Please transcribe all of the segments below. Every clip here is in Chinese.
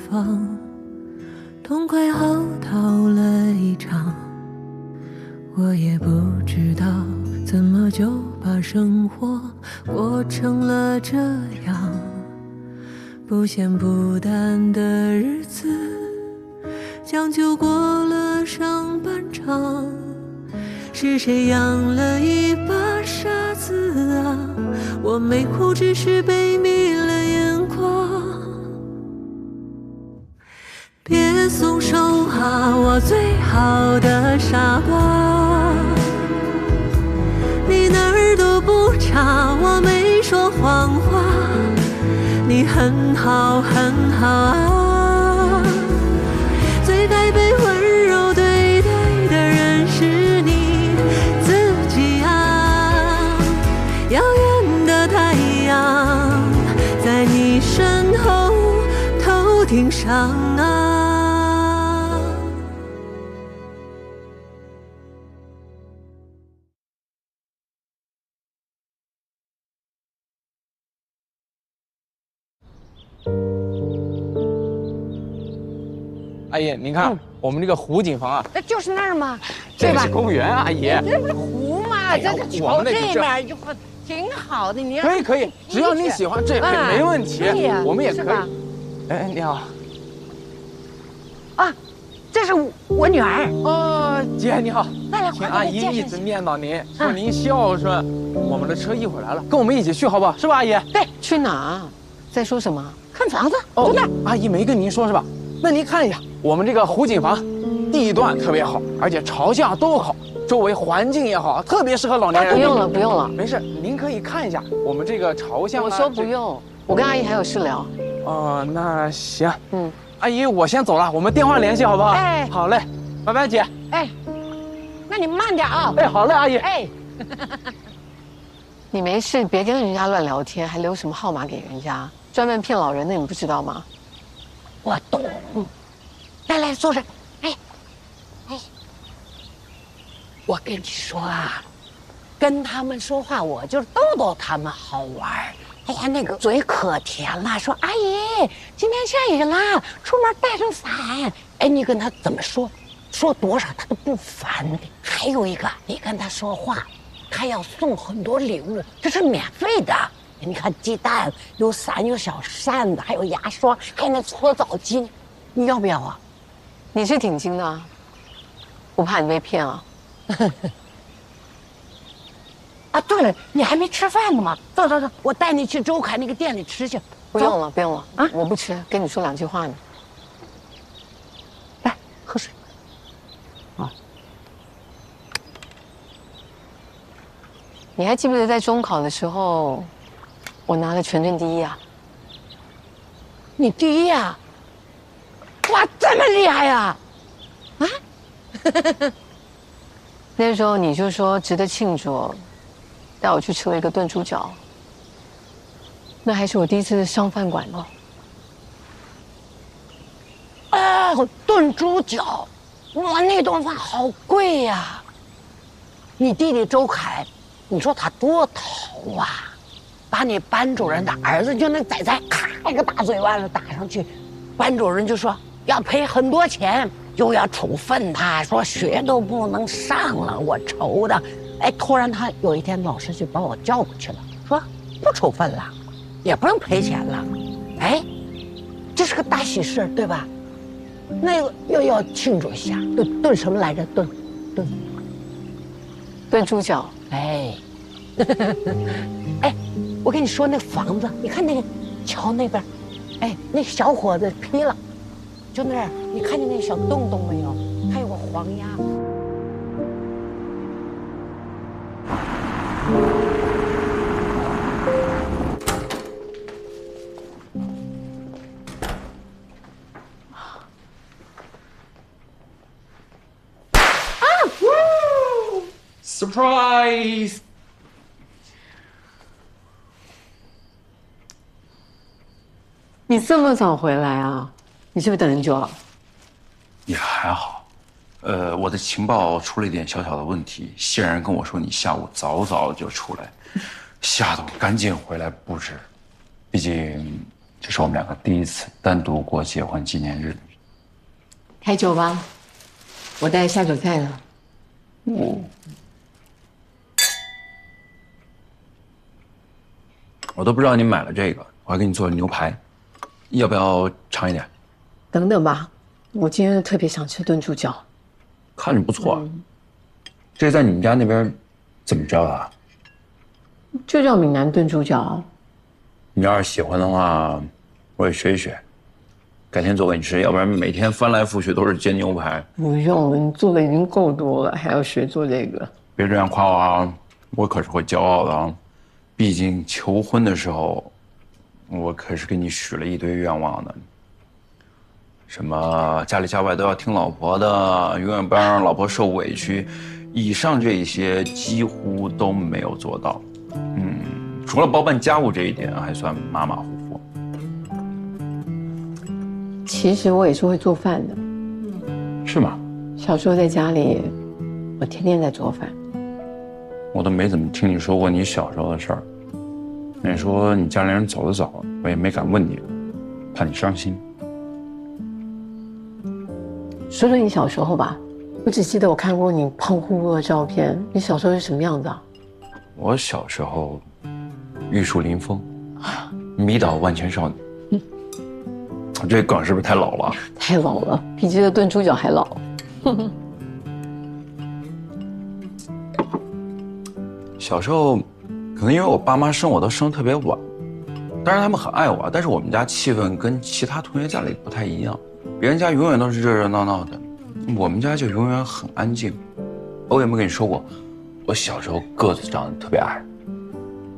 方，痛快嚎啕了一场。我也不知道怎么就把生活过成了这样，不咸不淡的日子将就过了上半场。是谁养了一把傻子啊？我没哭，只是被迷了眼眶。别松手啊，我最好的傻瓜，你哪儿都不差，我没说谎话，你很好很好啊。最该被温柔对待的人是你自己啊。遥远的太阳在你身后头顶上啊。阿姨，您看、我们这个湖景房啊，那就是那儿吗？这对吧？是公园，阿姨。这不是湖吗？哎呀这个我朝这们那个面就挺好的。你可以，只要你喜欢，这没问题。对呀我们也可是吧以。哎，你好。啊，这是我女儿。哦，姐你好。来，听阿姨一直念叨您，说嗯您孝顺。我们的车一会儿来了，跟我们一起去好不好？是吧，阿姨？对，去哪？在说什么？看房子，哦就那儿。阿姨没跟您说是吧？那您看一下我们这个湖景房，地段特别好，而且朝向都好，周围环境也好，特别适合老年人。不用了，不用了。没事，您可以看一下我们这个朝向。我说不用，我跟阿姨还有事聊。哦，那行。嗯，阿姨，我先走了，我们电话联系好不好？哎好嘞，拜拜，姐。哎，那你慢点啊。哎，好嘞，阿姨。哎，你没事别跟人家乱聊天，还留什么号码给人家，专门骗老人的，你不知道吗？我懂。来，坐这。哎，我跟你说啊，跟他们说话，我就逗逗他们好玩。哎呀，那个嘴可甜了，说阿姨，今天下雨啦，出门带上伞。哎，你跟他怎么说？说多少他都不烦的。还有一个，你跟他说话，他要送很多礼物，这是免费的。你看鸡蛋，有伞，有小扇子，还有牙刷，还有那搓澡巾，你要不要啊？你是挺精的啊，不怕你被骗啊？啊，对了，你还没吃饭呢吗？走，我带你去周凯那个店里吃去。不用了，不用了啊我不吃，跟你说两句话呢。来，喝水。你还记不记得在中考的时候，我拿了全镇第一啊？你第一啊？哇，这么厉害呀！啊？那时候你就说值得庆祝，带我去吃了一个炖猪脚，那还是我第一次上饭馆呢。哦，炖猪脚，哇，那顿饭好贵呀！你弟弟周凯，你说他多淘啊，把你班主任的儿子就那仔仔，咔一个大嘴巴子打上去，班主任就说要赔很多钱，又要处分他，说学都不能上了，我愁的。哎，突然他有一天老师就把我叫过去了，说不处分了，也不用赔钱了。哎，这是个大喜事，对吧？那个又要庆祝一下，炖什么来着？炖猪脚。哎，哎，我跟你说，那房子，你看那个桥那边，哎，那小伙子劈了，就那儿，你看见那小洞洞没有？还有个黄鸭。Surprise！ 你这么早回来啊？你是不是等很久了？也还好，我的情报出了一点小小的问题。谢然跟我说你下午早就出来，吓得我赶紧回来布置。毕竟这是我们两个第一次单独过结婚纪念日。开酒吧，我带下酒菜了。我都不知道你买了这个，我还给你做了牛排，要不要尝一点？等等吧，我今天特别想吃炖猪脚。看着不错啊。这在你们家那边怎么叫啊？就叫闽南炖猪脚。你要是喜欢的话，我也学一学，改天做给你吃，要不然每天翻来覆去都是煎牛排。不用了，你做的已经够多了，还要学做这个？别这样夸我啊，我可是会骄傲的啊。毕竟求婚的时候，我可是给你许了一堆愿望的，什么家里家外都要听老婆的，永远不要让老婆受委屈，以上这些几乎都没有做到。除了包办家务这一点还算马马虎虎。其实我也是会做饭的。是吗？小时候在家里，我天天在做饭。我都没怎么听你说过你小时候的事儿。你说你家里人走得早，我也没敢问你，怕你伤心。说说你小时候吧，我只记得我看过你胖乎乎的照片。你小时候是什么样子啊？我小时候，玉树临风，迷倒万千少女。这梗是不是太老了？太老了，比这个炖猪脚还老。小时候，可能因为我爸妈生我都生得特别晚，当然他们很爱我，但是我们家气氛跟其他同学家里不太一样，别人家永远都是热热闹闹的，我们家就永远很安静。我有没有跟你说过，我小时候个子长得特别矮，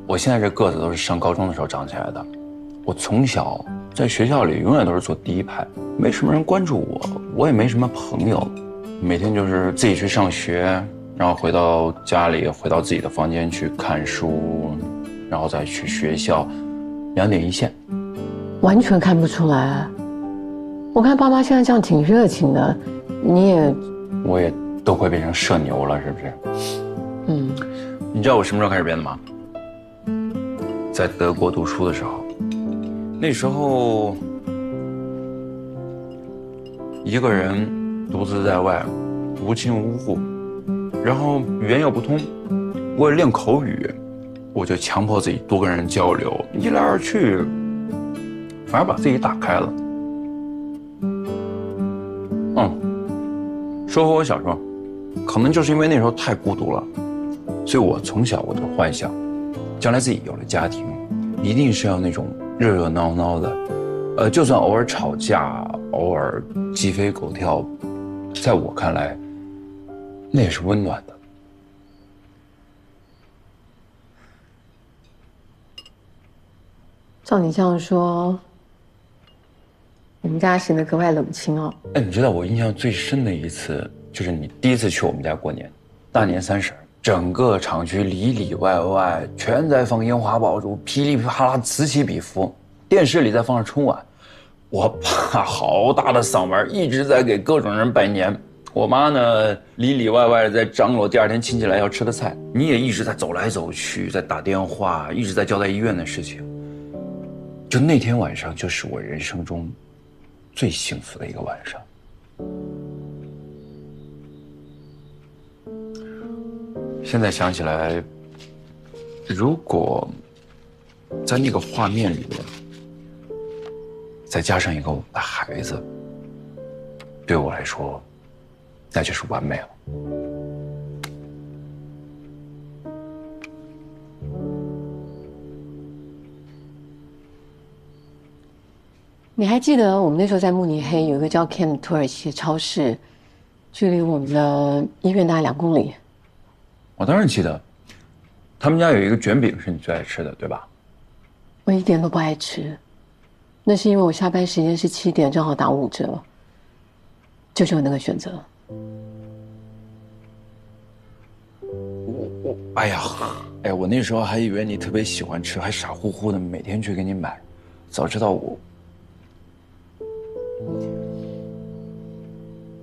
我现在这个子都是上高中的时候长起来的。我从小在学校里永远都是坐第一排，没什么人关注我，我也没什么朋友，每天就是自己去上学，然后回到家里，回到自己的房间去看书，然后再去学校，2点一线。完全看不出来。我看爸妈现在这样挺热情的，我也都快变成社牛了，是不是？你知道我什么时候开始变的吗？在德国读书的时候，那时候一个人独自在外，无亲无故，然后语言又不通，为了练口语，我就强迫自己多跟人交流，一来二去，反而把自己打开了。说回我小时候，可能就是因为那时候太孤独了，所以我从小我就幻想，将来自己有了家庭，一定是要那种热热闹闹的，就算偶尔吵架，偶尔鸡飞狗跳，在我看来，那也是温暖的。照你这样说，我们家显得格外冷清哦。哎，你知道我印象最深的一次，就是你第一次去我们家过年，大年30，整个厂区里里外外全在放烟花爆竹，噼里啪啦此起彼伏，电视里在放着春晚，我爸好大的嗓门一直在给各种人拜年，我妈呢里里外外在张罗第2天亲戚来要吃的菜，你也一直在走来走去，在打电话，一直在交代医院的事情。就那天晚上，就是我人生中最幸福的一个晚上。现在想起来，如果在那个画面里面再加上一个我们的孩子，对我来说，那就是完美了。你还记得我们那时候在慕尼黑有一个叫 Ken 的土耳其超市，距离我们的医院大概2公里。我当然记得，他们家有一个卷饼是你最爱吃的，对吧？我一点都不爱吃，那是因为我下班时间是7点，正好打5折，就只有那个选择。哎呀，我那时候还以为你特别喜欢吃，还傻乎乎的每天去给你买，早知道我。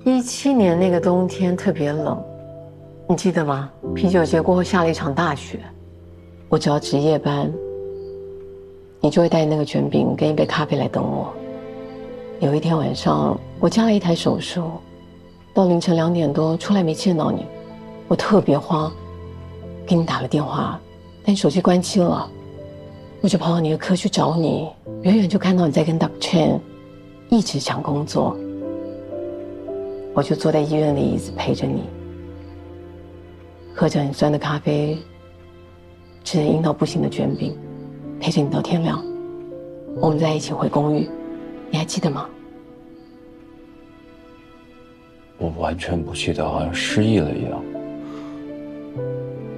17年那个冬天特别冷，你记得吗？啤酒节过后下了一场大雪，我只要值夜班，你就会带那个卷饼跟一杯咖啡来等我。有一天晚上，我加了一台手术，到凌晨2点多出来没见到你，我特别慌，给你打了电话，但你手机关机了，我就跑到你的科去找你，远远就看到你在跟 Dr. Chen 一直讲工作，我就坐在医院的椅子陪着你，喝着你酸的咖啡，吃着硬到不行的卷饼，陪着你到天亮。我们在一起回公寓，你还记得吗？我完全不记得，好像失忆了一样。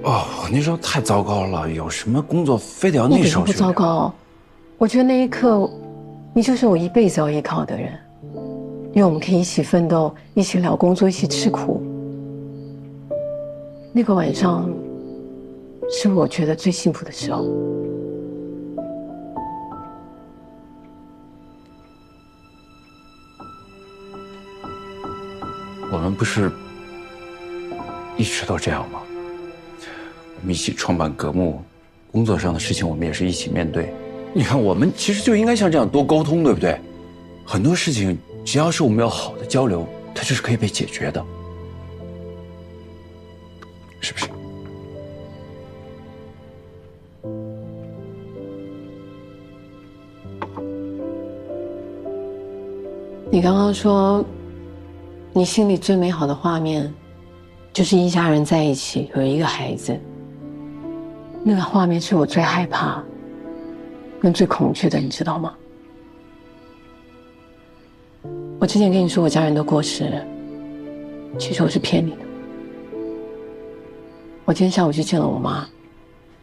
哦，我那时候太糟糕了，有什么工作非得要那时候去。一点都不糟糕，我觉得那一刻，你就是我一辈子要依靠的人，因为我们可以一起奋斗，一起聊工作，一起吃苦。那个晚上，是我觉得最幸福的时候。我们不是一直都这样吗？我们一起创办革命，工作上的事情我们也是一起面对。你看，我们其实就应该像这样多沟通，对不对？很多事情只要是我们有好的交流，它就是可以被解决的，是不是？你刚刚说，你心里最美好的画面，就是一家人在一起，有一个孩子。那个画面是我最害怕，跟最恐惧的，你知道吗？我之前跟你说我家人都过世了，其实我是骗你的。我今天下午去见了我妈，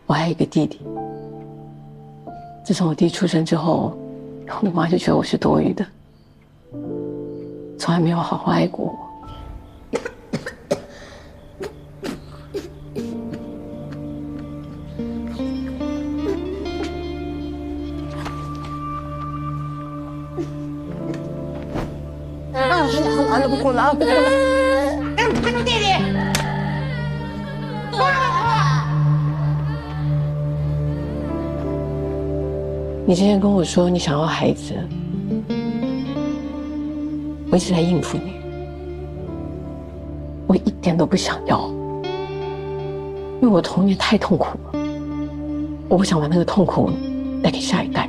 我还有一个弟弟。自从我弟出生之后，我妈就觉得我是多余的，从来没有好好爱过我。不哭了，不哭了，看住弟弟。你之前跟我说你想要孩子，我一直在应付你，我一点都不想要，因为我童年太痛苦了，我不想把那个痛苦带给下一代。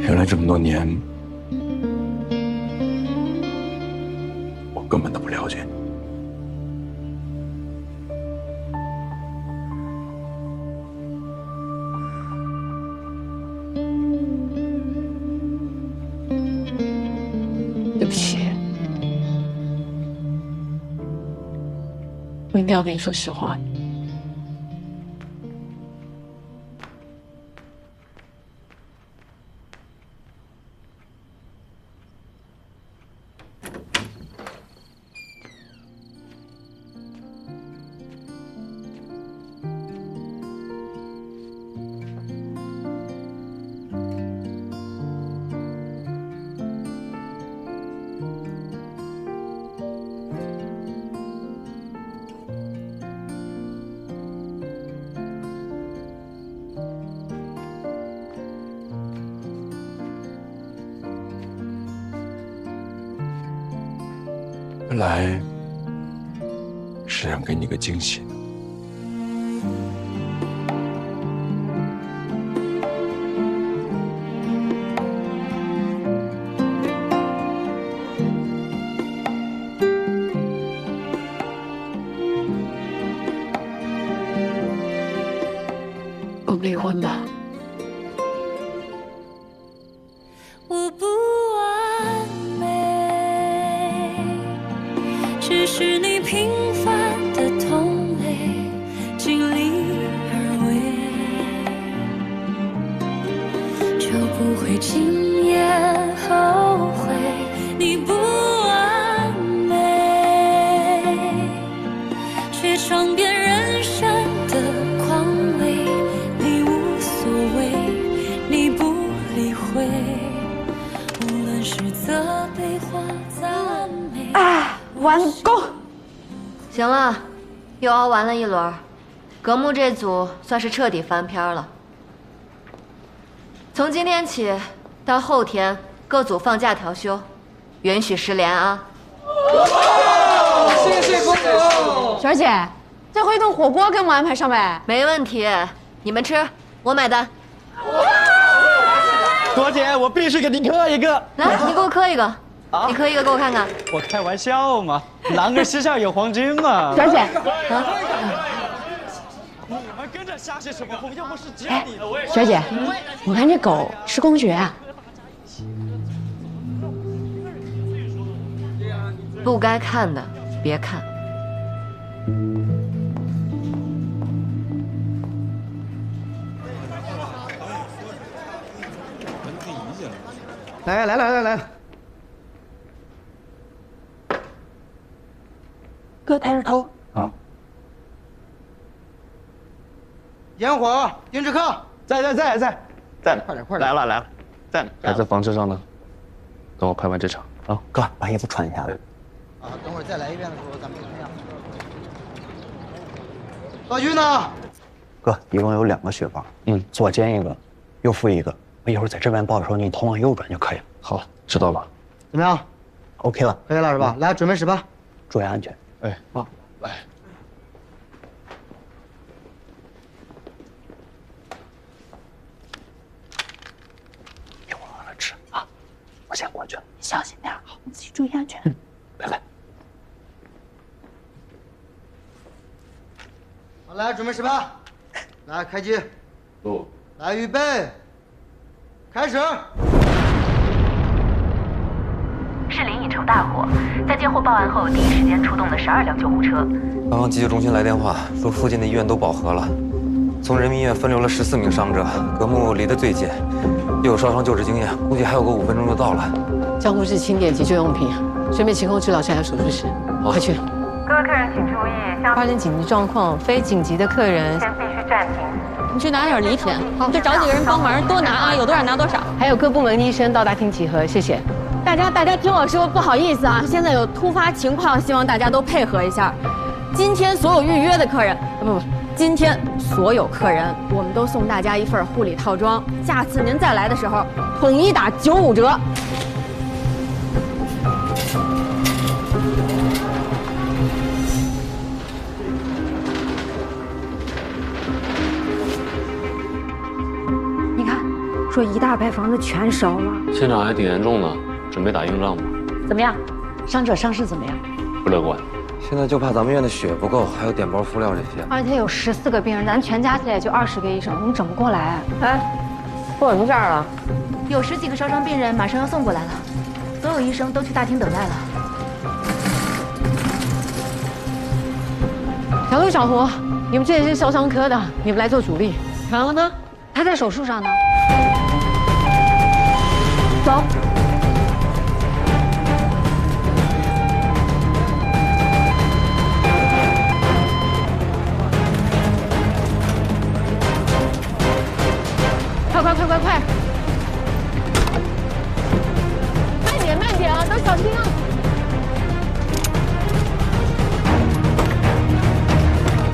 原来这么多年，我根本都不了解你。对不起，我一定要跟你说实话。原来是想给你个惊喜的。我们离婚吧。我不完美，只是你平凡的同类，尽力而为，就不会轻言后悔。你不完美，却尝遍人生的狂味。你无所谓，你不理会，完工。行了，又熬完了一轮，格木这组算是彻底翻篇了。从今天起到后天，各组放假调休，允许失联啊！谢谢公主。璇姐，这回一顿火锅给我们安排上呗？没问题，你们吃，我买单。朵姐，我必须给您磕一个。来，你给我磕一个。你磕一个给我看看。我开玩笑嘛，男儿膝下有黄金嘛。璇姐，你们跟着瞎写什么风？又不是接你的。璇姐，我看这狗是公爵啊。不该看的别看。来，哥抬着头啊！烟火，丁志克，在呢，快点，来了，在呢，还在房车上呢。等我拍完这场啊，哥把衣服穿一下。啊，等会儿再来一遍的时候，咱们怎么样？老于呢？哥，一共有2个血包，左肩一个，右腹一个。我一会儿在这边报的时候，你头往右转就可以了。好，知道了。怎么样 ？OK 了，可以了是吧？来，准备始吧。注意安全。哎，好，来。一会儿往那吃啊，我先过去了。小心点，好，你自己注意安全。拜拜。好，来，准备始吧。来，开机。哦。来，预备，开始。士林已成大火，在接获报案后，第一时间出动了12辆救护车。刚刚急救中心来电话说，附近的医院都饱和了，从人民医院分流了14名伤者，格木离得最近，又有烧伤救治经验，估计还有个5分钟就到了。叫护士清点急救用品，顺便清空治疗室还有手术室。快去！各位客人请注意，发生紧急状况，非紧急的客人先必须暂停。你去拿点礼品，好，就找几个人帮忙，多拿啊，有多少拿多少。还有各部门的医生到大厅集合，谢谢。大家听我说，不好意思啊，现在有突发情况，希望大家都配合一下。今天所有预约的客人，今天所有客人，我们都送大家一份护理套装，下次您再来的时候，统一打95折。你看，说一大排房子全烧了，现场还挺严重的，准备打硬仗吗？怎么样？伤者伤势怎么样？不乐观。现在就怕咱们院的血不够，还有点包敷料这些。而且有14个病人，咱全加起来也就20个医生，我们整不过来。哎，出什么事儿了？有10几个烧伤病人马上要送过来了，所有医生都去大厅等待了。小鹿、小胡，你们这也是烧伤科的，你们来做主力。然后呢？他在手术上呢。走。快！慢点啊，都小心啊！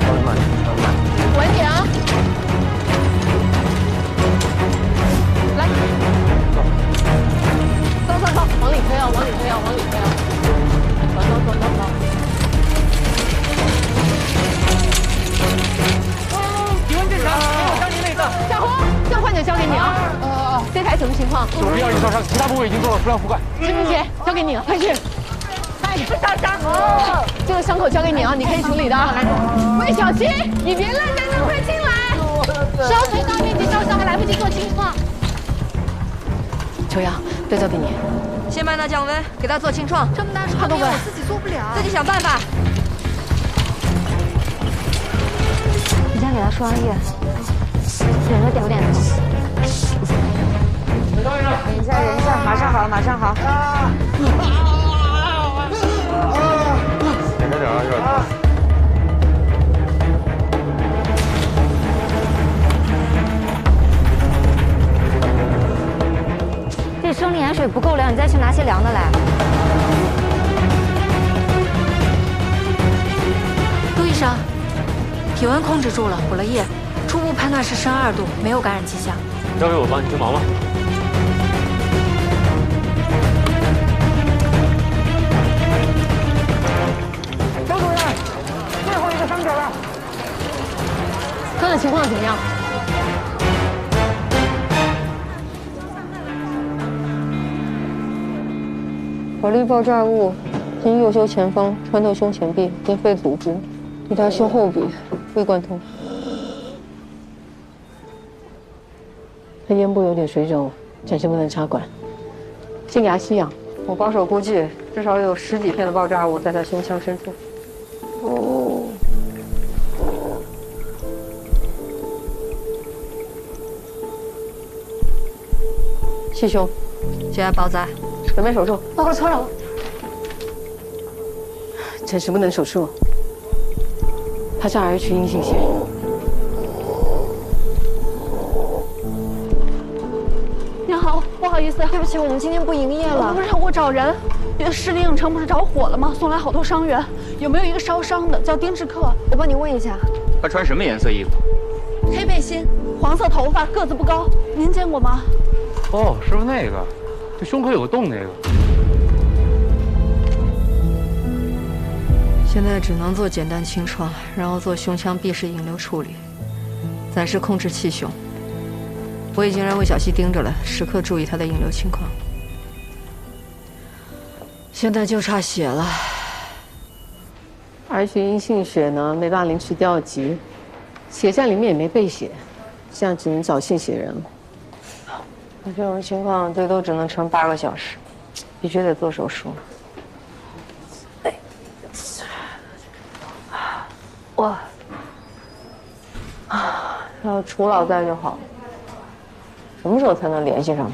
稍微慢点，稳点啊！来，走，往里推啊！走！体温正常，给我相信那个。小胡，这患者交给你啊！这台什么情况？手臂2级烧伤，其他部位已经做了敷料覆盖。陈明杰，交给你了，快去！哎，这个伤口交给你啊，你可以处理的。喂，小七，你别愣在那，快进来！烧腿大面积烧伤，还来不及做清创。秋阳，这交给你。先帮他降温，给他做清创。这么大伤病，我自己做不了，自己想办法。你先给他输完液，忍着点头。忍一下，马上好。点着点啊，有点疼。这生理盐水不够凉，你再去拿些凉的来。体温控制住了，补了液，初步判断是升2度，没有感染迹象。交给我吧，你去忙吧。周主任，最后一个伤者了。他的情况怎么样？法律爆炸物经右胸前方穿透胸前壁，内肺组织，抵达胸后壁，胃贯通。他咽部有点水肿，暂时不能插管，先给他吸氧。我保守估计，至少有10几片的爆炸物在他胸腔深处。哦。气胸，血压包扎，准备手术。报告超长，暂时不能手术。他是 Rh 阴性血。您好，不好意思，对不起，我们今天不营业了。不是，我找人。市里影城不是着火了吗？送来好多伤员，有没有一个烧伤的叫丁志克？我帮你问一下。他穿什么颜色衣服？黑背心，黄色头发，个子不高，您见过吗？哦，是不是那个？就胸口有个洞那个。现在只能做简单清创，然后做胸腔闭式引流处理，暂时控制气胸。我已经让魏小溪盯着了，时刻注意他的引流情况。现在就差血了。Rh 阴性血呢，没办法临时调集，血站里面也没备血，这样只能找献血人了。那这种情况最多只能撑8个小时，必须得做手术。哇，要楚老在就好。什么时候才能联系上他？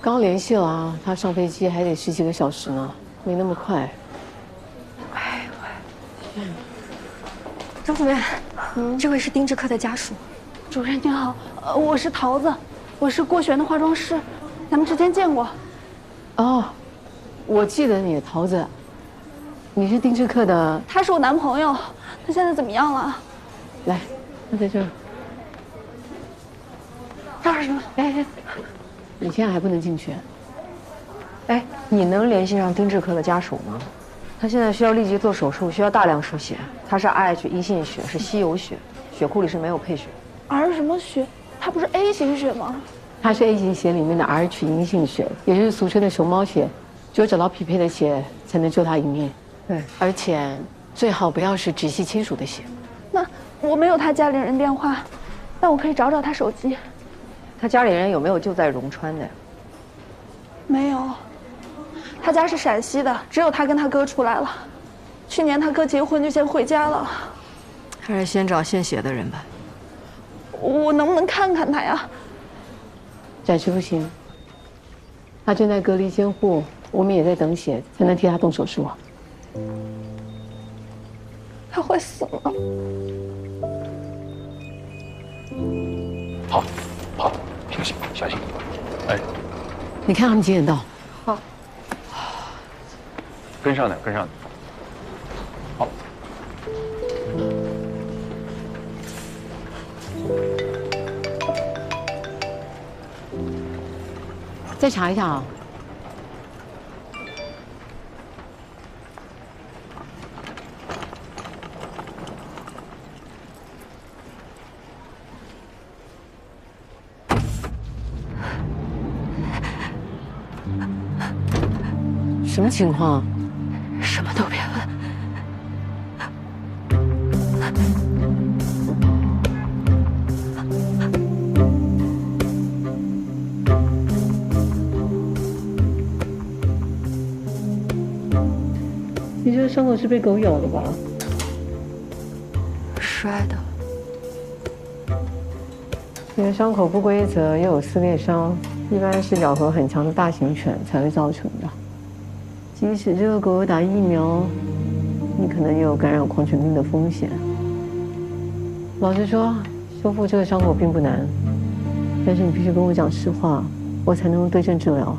刚联系了啊，他上飞机还得10几个小时呢，没那么快。哎，周主任，这位是丁志克的家属。主任您好，我是桃子，我是郭璇的化妆师，咱们之前见过。哦，我记得你，桃子，你是丁志克的。他是我男朋友，他现在怎么样了？来，他在这儿。这是什么？哎，你现在还不能进去。哎，你能联系上丁志克的家属吗？他现在需要立即做手术，需要大量输血。他是 Rh 阴性血，是稀有血，血库里是没有配血。R 什么血？他不是 A 型血吗？他是 A 型血里面的 Rh 阴性血，也就是俗称的熊猫血。只有找到匹配的血，才能救他一命。对，而且最好不要是直系亲属的血。那我没有他家里人电话，但我可以找找他手机。他家里人有没有就在荣川的呀？没有，他家是陕西的，只有他跟他哥出来了。去年他哥结婚就先回家了。还是先找献血的人吧。我能不能看看他呀？暂时不行，他正在隔离监护，我们也在等血，才能替他动手术啊。他会死吗？好，好，小心，小心。哎，你看他们几点到？好。跟上点，跟上点。好。再查一下啊。什么情况？什么都别问。你这个伤口是被狗咬的吧？摔的。你的伤口不规则，又有撕裂伤，一般是咬合很强的大型犬才会造成的。即使这个狗有打疫苗，你可能也有感染狂犬病的风险。老实说，修复这个伤口并不难，但是你必须跟我讲实话，我才能对症治疗。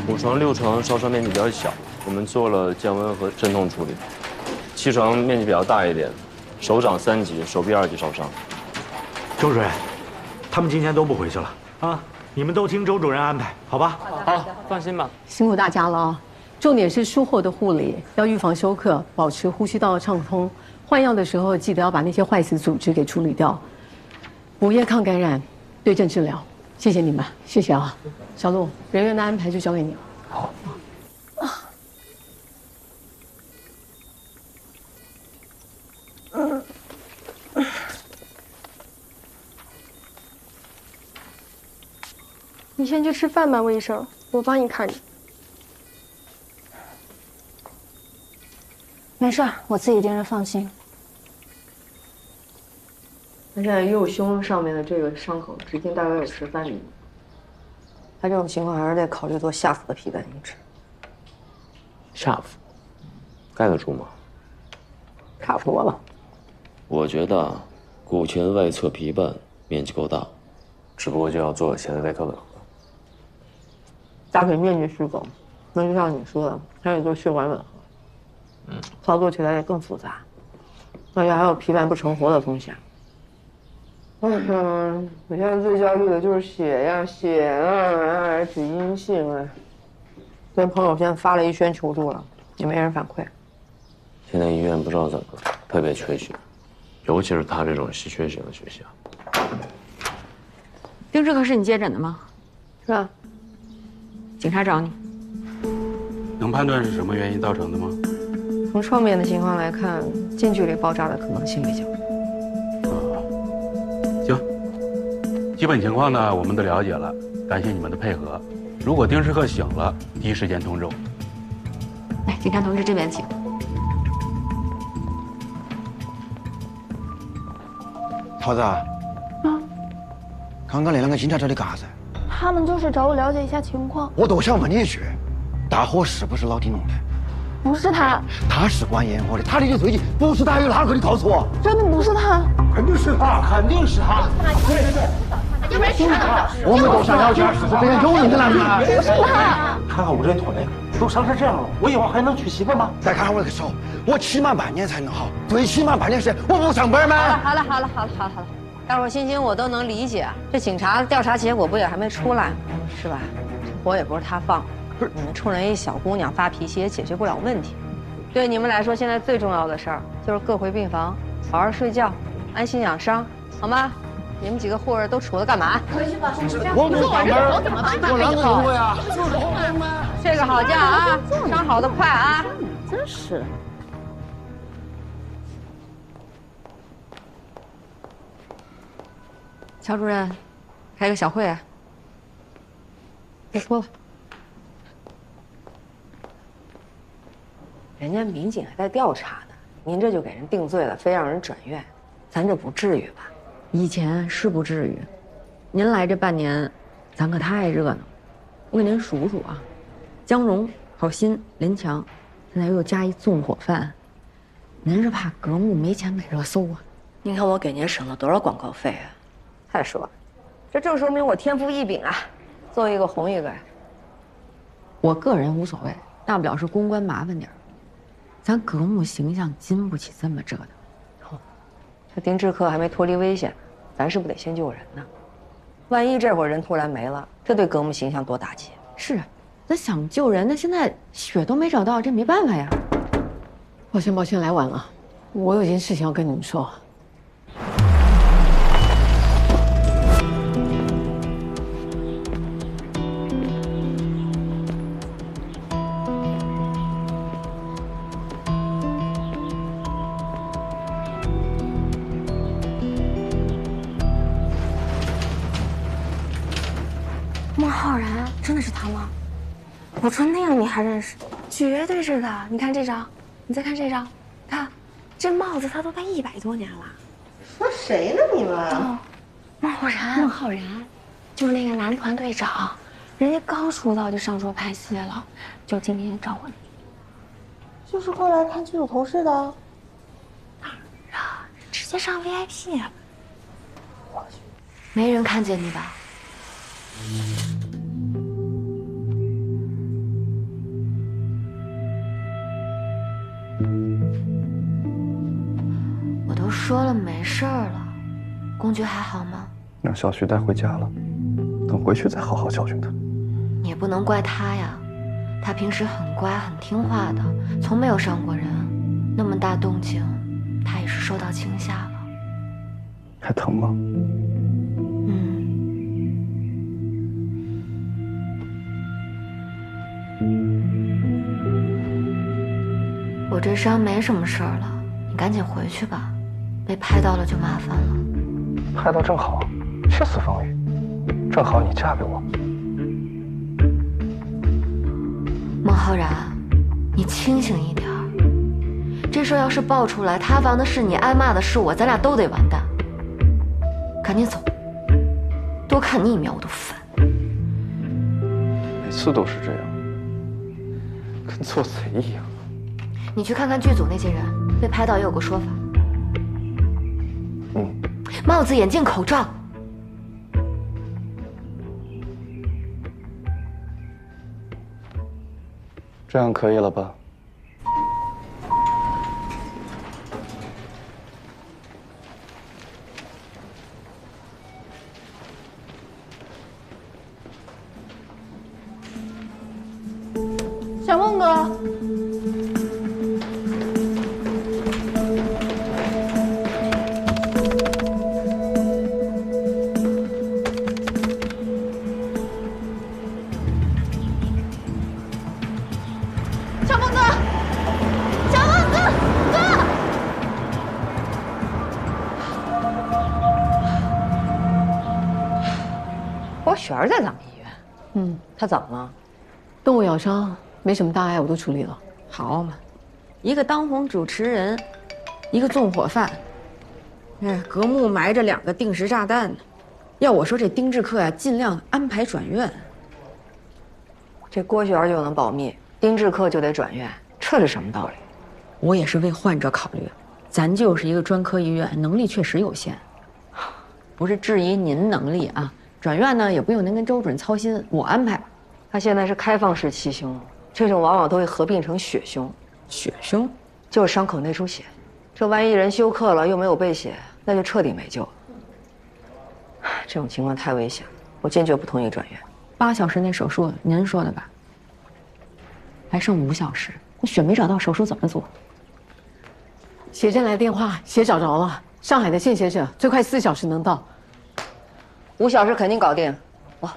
5床6床烧伤面积比较小，我们做了降温和镇痛处理，气床面积比较大一点，手掌3级，手臂2级烧伤。周主任，他们今天都不回去了啊！你们都听周主任安排，好吧？好，放心吧。辛苦大家了啊！重点是术后的护理，要预防休克，保持呼吸道畅通。换药的时候记得要把那些坏死组织给处理掉。补液抗感染，对症治疗。谢谢你们，谢谢啊。小陆，人员的安排就交给你了。好。你先去吃饭吧，魏医生，我帮你看着。没事，我自己盯着放心。他现在右胸上面的这个伤口直径大概有13厘米，他这种情况还是得考虑做下腹的皮瓣移植。下腹盖得住吗？差不多了。我觉得骨前外侧皮瓣面积够大，只不过就要做前外科吻合。大腿面积是够，那就像你说的，还得做血管吻合。操作起来也更复杂，而且还有皮瓣不成活的风险。我现在最焦虑的就是血呀，血啊，只阴性啊。跟朋友圈发了一圈求助了，也没人反馈。现在医院不知道怎么特别缺血，尤其是他这种稀缺型的学校。丁志可是你接诊的吗？是啊。警察找你。能判断是什么原因造成的吗？从创面的情况来看，近距离爆炸的可能性比较高。行，基本情况呢我们都了解了，感谢你们的配合。如果丁世赫醒了，第一时间通知我。来，警察同志这边请。桃子啊，刚刚那两个警察找你干啥子？他们就是找我了解一下情况。我都想问你一句，大火是不是老丁弄的？不是他，他是管烟火的，他离得最近，不是他有哪个？你告诉我，真的不是他，肯定是他，肯定是他。对，要不然是他。我们都想了解是不是这样有人在那里？不是他。看看我这腿，都伤成这样了，我以后还能娶媳妇吗？再看看我这个手，我起码半年才能好，最起码半年时间，我不上班吗？好了，大伙心情我都能理解。这警察调查结果不也还没出来，是吧？火也不是他放的。你们冲人一小姑娘发脾气也解决不了问题。对你们来说，现在最重要的事儿就是各回病房，好好睡觉，安心养伤，好吗？你们几个护士都杵着干嘛？回去吧。我不上班，怎么办？我哪能用呀？睡个好觉啊，伤好的快啊！真是。乔主任，开个小会啊。别说了。人家民警还在调查呢，您这就给人定罪了，非让人转院，咱这不至于吧？以前是不至于，您来这半年，咱可太热闹。我给您数数啊，江荣、郝鑫、林强，现在又加一纵火犯。您是怕格木没钱买热搜啊？您看我给您省了多少广告费啊？再说了，这正说明我天赋异禀啊，做一个红一个呀。我个人无所谓，大不了是公关麻烦点儿。咱格木形象经不起这么折腾。这丁志克还没脱离危险，咱是不是得先救人呢？万一这会儿人突然没了，这对格木形象多打击。是，咱想救人，那现在血都没找到，这没办法呀。抱歉，来晚了，我有件事情要跟你们说。孟浩然，真的是他吗？我说那样你还认识？绝对是的。你看这张，你再看这张，看，这帽子他都戴100多年了。说谁呢你们？孟浩然，就是那个男团队长，人家刚出道就上桌拍戏了，就今天找我。就是过来看剧组同事的。哪儿啊？直接上 VIP。没人看见你吧？都说了没事儿了，公爵还好吗？让小徐带回家了，等回去再好好教训他。你也不能怪他呀，他平时很乖很听话的，从没有伤过人。那么大动静，他也是受到惊吓了。还疼吗？我这伤没什么事儿了，你赶紧回去吧，被拍到了就麻烦了。拍到正好，血丝风雨，正好你嫁给我。孟浩然，你清醒一点儿。这事儿要是爆出来，塌房的是你，挨骂的是我，咱俩都得完蛋。赶紧走，多看你一面我都烦。每次都是这样，跟做贼一样。你去看看剧组那些人，被拍到也有个说法。帽子、眼镜、口罩。这样可以了吧？小孟哥。璇儿在咱们医院，她怎么了？动物咬伤，没什么大碍，我都处理了。好嘛，一个当红主持人，一个纵火犯，隔幕埋着2个定时炸弹呢。要我说，这丁志克呀，尽量安排转院。这郭璇就能保密，丁志克就得转院，这是什么道理？我也是为患者考虑，咱就是一个专科医院，能力确实有限，不是质疑您能力啊。转院呢，也不用您跟周主任操心，我安排。他现在是开放式气胸，这种往往都会合并成血胸。血胸就是伤口内出血，这万一人休克了又没有备血，那就彻底没救了。这种情况太危险了，我坚决不同意转院。8小时内手术，您说的吧？还剩5小时，那血没找到，手术怎么做？血站来电话，血找着了，上海的献血者最快4小时能到。5小时肯定搞定。哇！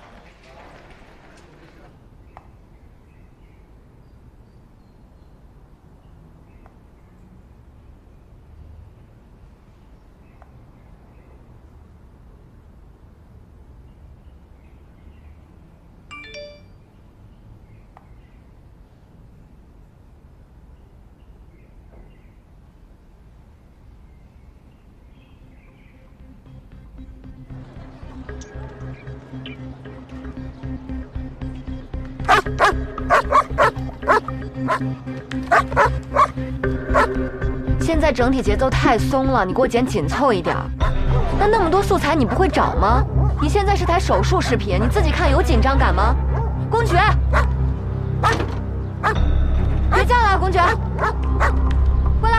现在整体节奏太松了，你给我剪紧凑一点。那么多素材你不会找吗？你现在是台手术视频，你自己看有紧张感吗？公爵，别叫了，公爵，过来。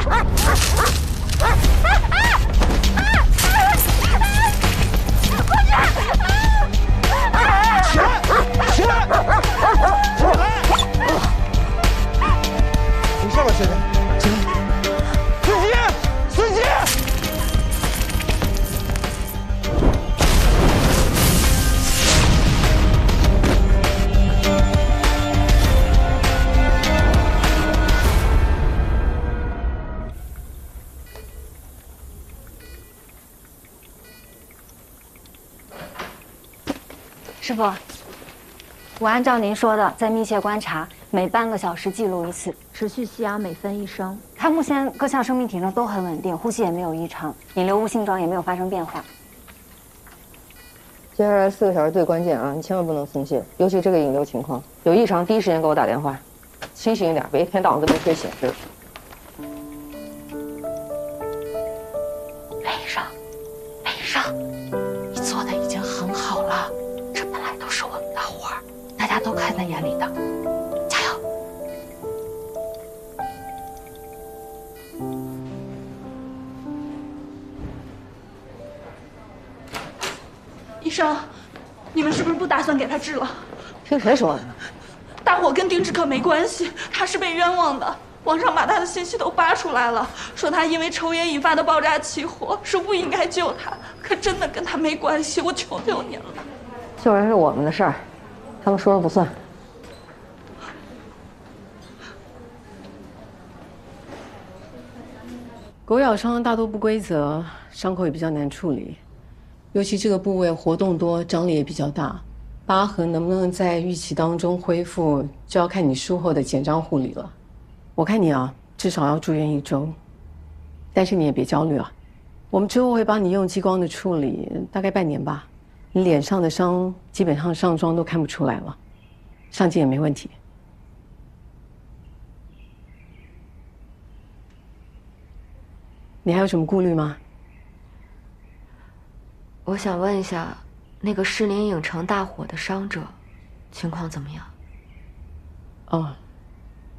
你上吧，学姐。司机！师傅，我按照您说的，在密切观察，每半个小时记录1次，持续吸氧每分1升。他目前各项生命体征都很稳定，呼吸也没有异常，引流物性状也没有发生变化。接下来4个小时最关键啊，你千万不能松懈，尤其这个引流情况，有异常第一时间给我打电话，清醒一点，别一天到晚跟没睡醒似的。背上，背上，你做的已经很好了，这本来都是我们的活儿，大家都看在眼里的，加油！医生，你们是不是不打算给他治了？听谁说的？大火跟丁志克没关系，他是被冤枉的。网上把他的信息都扒出来了，说他因为抽烟引发的爆炸起火，说不应该救他，可真的跟他没关系，我求求您了。救人是我们的事儿，他们说了不算。狗咬伤大多不规则，伤口也比较难处理，尤其这个部位活动多，张力也比较大，疤痕能不能在预期当中恢复，就要看你术后的减张护理了。我看你啊，至少要住院1周，但是你也别焦虑啊，我们之后会帮你用激光的处理，大概半年吧。你脸上的伤基本上上妆都看不出来了，上镜也没问题。你还有什么顾虑吗？我想问一下，那个士林影城大火的伤者，情况怎么样？哦，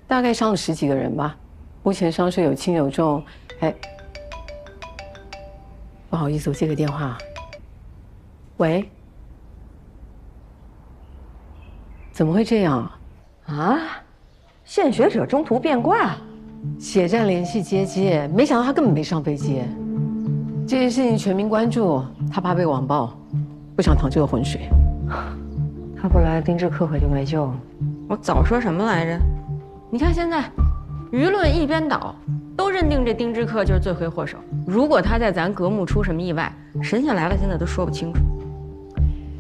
大概伤了10几个人吧，目前伤势有轻有重。哎，不好意思，我接个电话。喂，怎么会这样啊？献血者中途变卦，血站联系接机，没想到他根本没上飞机。这件事情全民关注，他怕被网暴，不想淌这个浑水。他不来，丁志克可就没救了。我早说什么来着？你看现在，舆论一边倒，都认定这丁志克就是罪魁祸首。如果他在咱阁墓出什么意外，神仙来了，现在都说不清楚。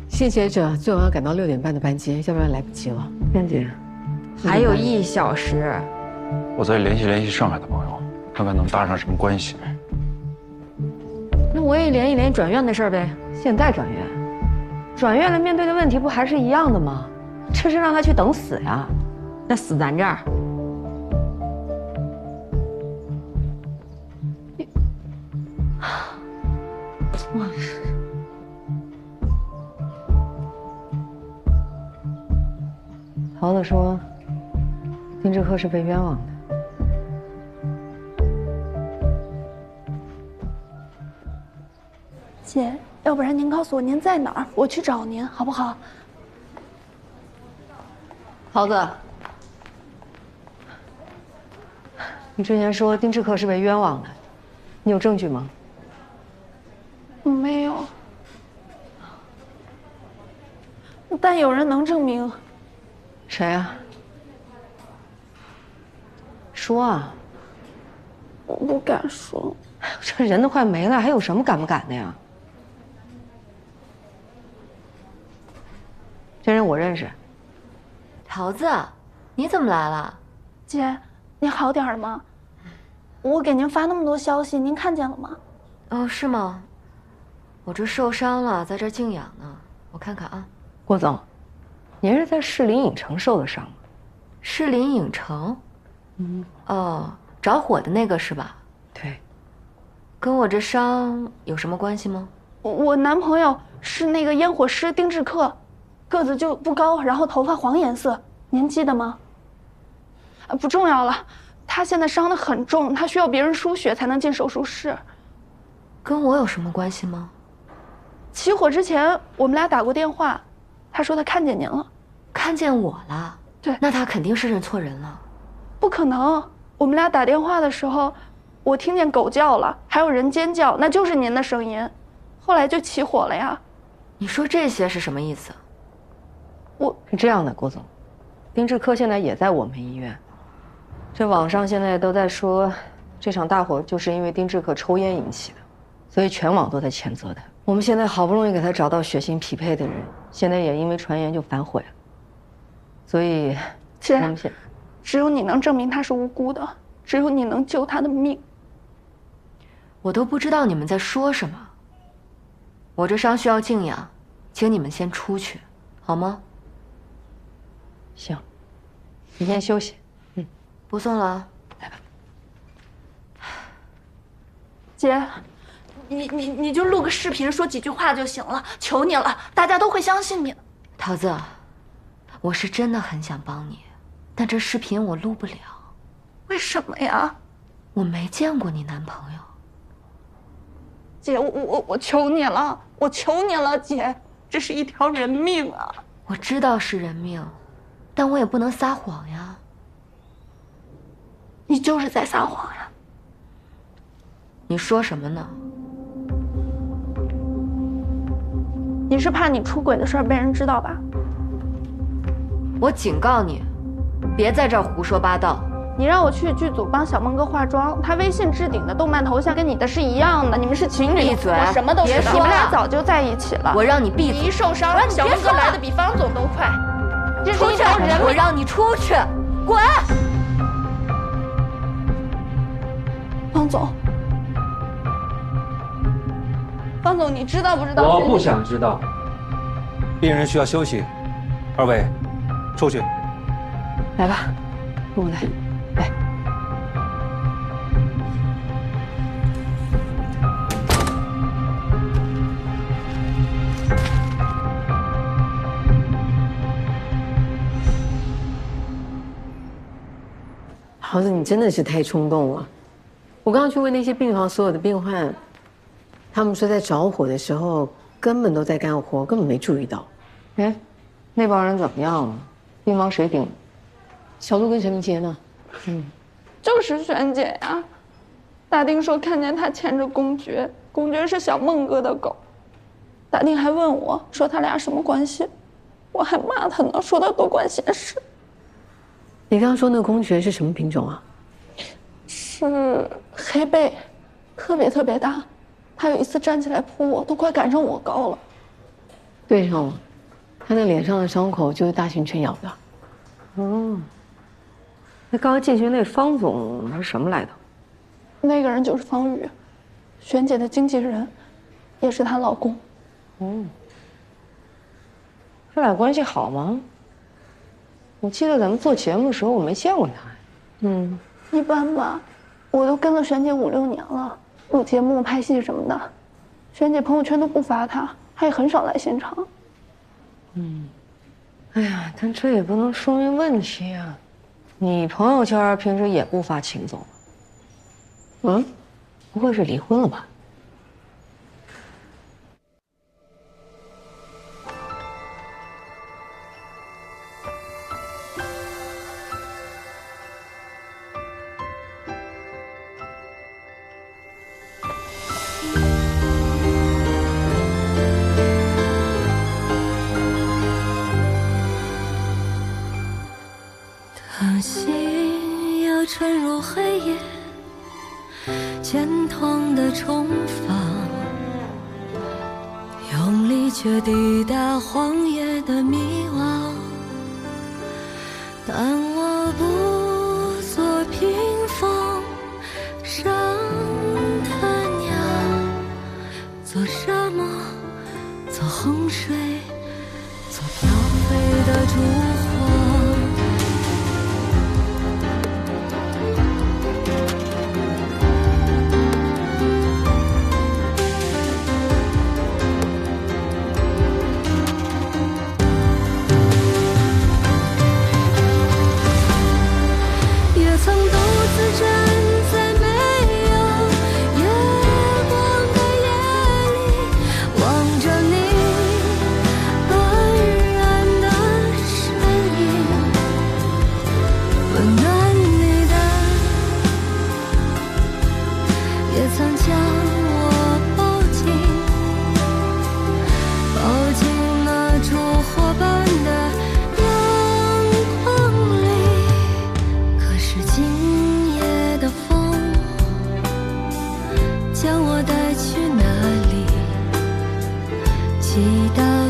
献血者最晚要赶到6点半的班机，要不然来不及了。燕姐，还有1小时。我再联系上海的朋友，看看能搭上什么关系。那我也联系转院的事儿呗。现在转院，转院了面对的问题不还是一样的吗？这是让他去等死呀？那死咱这儿。桃子说，丁志克是被冤枉的。姐，要不然您告诉我您在哪儿，我去找您，好不好？桃子，你之前说丁志克是被冤枉的，你有证据吗？没有，但有人能证明。谁啊？说啊！我不敢说。这人都快没了，还有什么敢不敢的呀？这人我认识。桃子，你怎么来了？姐，你好点了吗？我给您发那么多消息，您看见了吗？哦，是吗？我这受伤了，在这静养呢。我看看啊。郭总，您是在士林影城受的伤吗？士林影城？哦，着火的那个是吧？对。跟我这伤有什么关系吗？我男朋友是那个烟火师丁志克，个子就不高，然后头发黄颜色，您记得吗？不重要了，他现在伤得很重，他需要别人输血才能进手术室。跟我有什么关系吗？起火之前我们俩打过电话，他说他看见您了。看见我了？对。那他肯定是认错人了。不可能，我们俩打电话的时候，我听见狗叫了，还有人尖叫，那就是您的声音，后来就起火了呀。你说这些是什么意思？是这样的，郭总，丁志克现在也在我们医院。这网上现在都在说，这场大火就是因为丁志克抽烟引起的，所以全网都在谴责他。我们现在好不容易给他找到血型匹配的人，现在也因为传言就反悔了。所以，姐，只有你能证明他是无辜的，只有你能救他的命。我都不知道你们在说什么。我这伤需要静养，请你们先出去，好吗？行，你先休息。不送了啊。来吧。姐，你就录个视频说几句话就行了，求你了，大家都会相信你的。桃子，我是真的很想帮你，但这视频我录不了。为什么呀？我没见过你男朋友。姐，我求你了，我求你了，姐。这是一条人命啊！我知道是人命，但我也不能撒谎呀。你就是在撒谎呀！你说什么呢？你是怕你出轨的事儿被人知道吧？我警告你，别在这儿胡说八道。你让我去剧组帮小梦哥化妆，他微信置顶的动漫头像跟你的是一样的，你们是情侣。闭嘴！我什么都知道。你们俩早就在一起了。我让你闭嘴！你一受伤，小梦哥来的比方总都快。这是一条人命。我让你出去，滚！方总，方总，你知道不知道？我不想知道。病人需要休息，二位，出去。来吧，跟我来。来。桃子，你真的是太冲动了。我刚刚去问那些病房所有的病患，他们说在着火的时候根本都在干活，根本没注意到。哎，那帮人怎么样了？病房谁顶？小陆跟陈明杰呢？就是璇姐呀。大丁说看见她牵着公爵，公爵是小孟哥的狗。大丁还问我说他俩什么关系，我还骂他呢，说他多管闲事。你刚刚说那个公爵是什么品种啊？是黑背，特别大。他有一次站起来扑我，都快赶上我高了。对上了，他那脸上的伤口就是大型犬咬的。哦，那刚刚进去那方总是什么来头？那个人就是方宇，璇姐的经纪人，也是她老公。哦，这俩关系好吗？我记得咱们做节目的时候我没见过他。一般吧，我都跟了璇姐5、6年了，录节目、拍戏什么的，璇姐朋友圈都不发他，她也很少来现场。哎呀，但这也不能说明问题啊。你朋友圈平时也不发情总吗？不会是离婚了吧？当心要沉入黑夜，渐痛的重放，用力却抵达荒野的迷惘。但我不做屏风上的鸟，做沙漠，做洪水，做飘飞的烛火。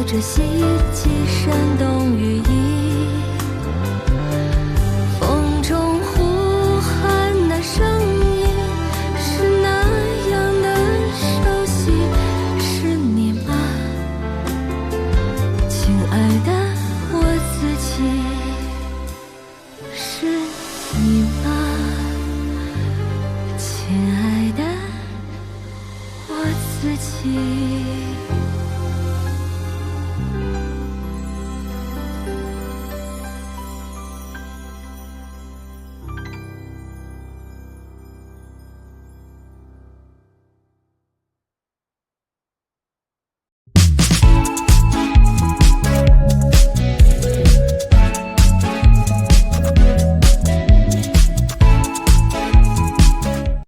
这希冀煽动羽翼，风中呼喊的声音是那样的熟悉，是你吗，亲爱的我自己，是你吗，亲爱的我自己。